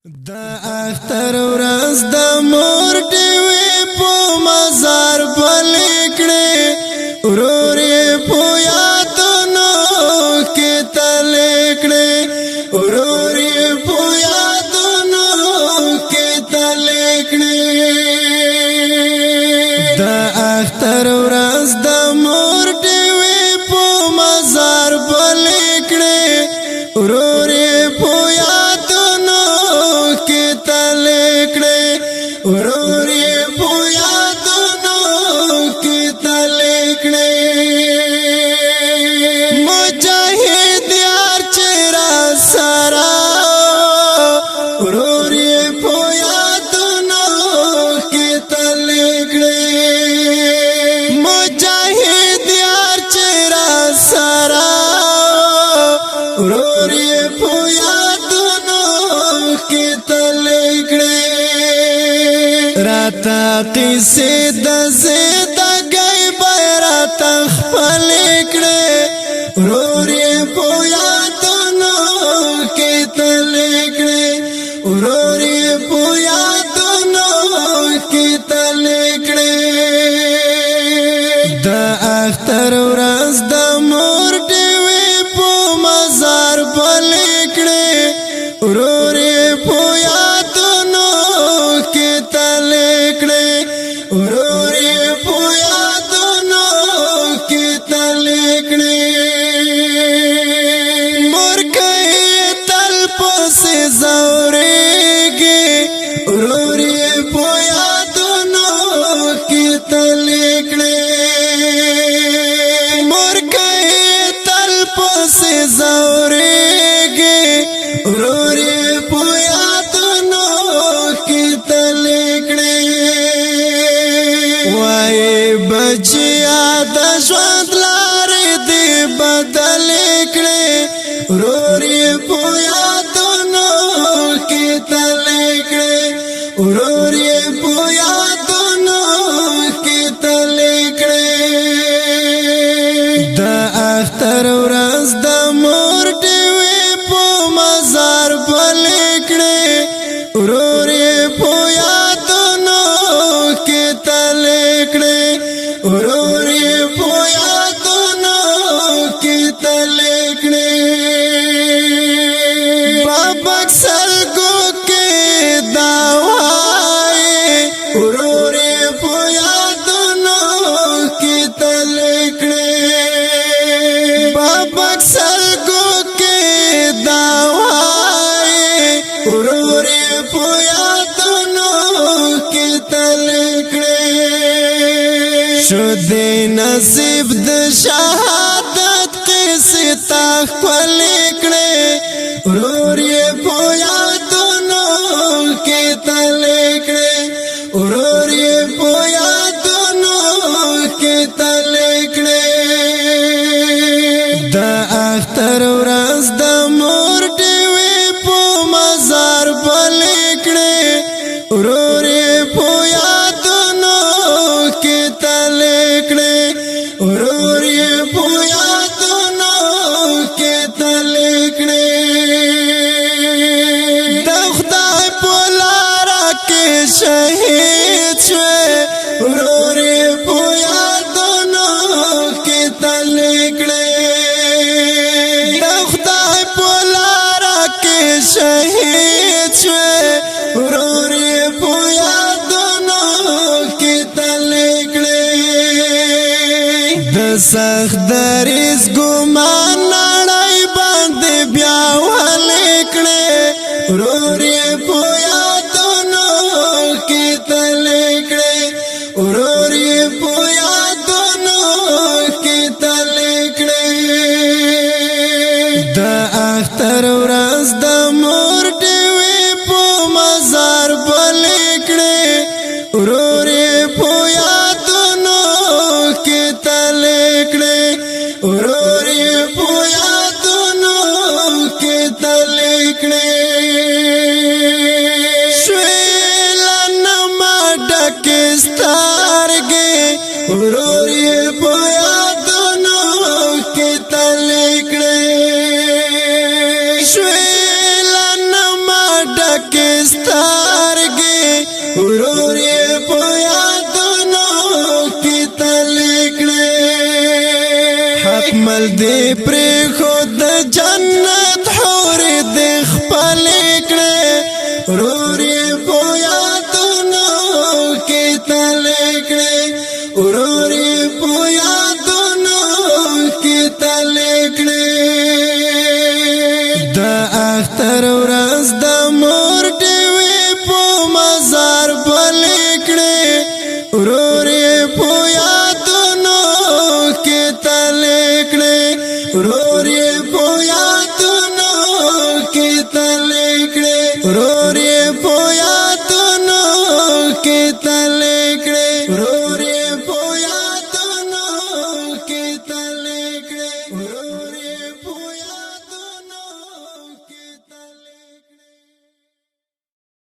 د اختر ورځ د مور ډیوې په مزار بلکړې ورور یې په یادونو کې تلکړې ورور یې په یادونو کې تلکړې د اختر ورځ د مور ډیوې په مزار بلکړې ورور یې په ورور یې په یادونو کې تلکړې مجاهد یار چې را سره ورور یې په یادونو کې تلکړې مجاهد یار چې را سره ورور یې په یادونو کې تلکړې راتا قصې د زندګۍ بیرات خپل کړې ورور یې په یادونو کې تل کړې ورور یې په یادونو کې تل کړې د اختر ورځ د مور ډیوې په مزار بل کړې ورور یې په یادونو کې تل کړې ورور یې په یادونو کې تل کړې مور کوي تل پسې زورېږي ورور یې په یادونو کې تل کړې مور کوي تل پسې زورېږي ورور یې په یادونو کې تل کړې وای بچیا د ژوند لارې دې بدل کړې ورور یې په یادونو کې تل کړې ورور یې په یادونو کې تل کړې د اختر ورځ د مور ډیوې په مزار بل کړې ورور یې په یادونو کې تل کړې ورور یې په یادونو کې تل کړې بابا سلګو کې دا وای ورور یې په یادونو کې تل کړې بابا سلګو کې دا وای ورور یې په یادونو کې تل کړې شو دې نصیب د شهادت قصې تا خپل کړې ورور یې په یادونو کې تل کړې ورور یې په یادونو کې تل کړې د اختر ورځ د مور ډیوې په مزار بل کړې ورور یې په یادونو کې تل کړې ورور یې په یادونو کې تل کړې د خدای په لاره کې شهید شوې ورور یې په یادونو کې تل کړې د خدای په لاره کې شهید شوې ورور یې په یادونو کې تل کړې د سخت دریز ګمان نړۍ باندې بیا ول کړې ورور یې په یادونو کې تل کړې ورور یې په یادونو کې تل کړې د اختر ورځ د مور ډیوې په مزار بل کړې ورور یې په یادونو کې تل کړې ورور یې په یادونو کې تل کړې ورور یې په یادونو کې تل کړې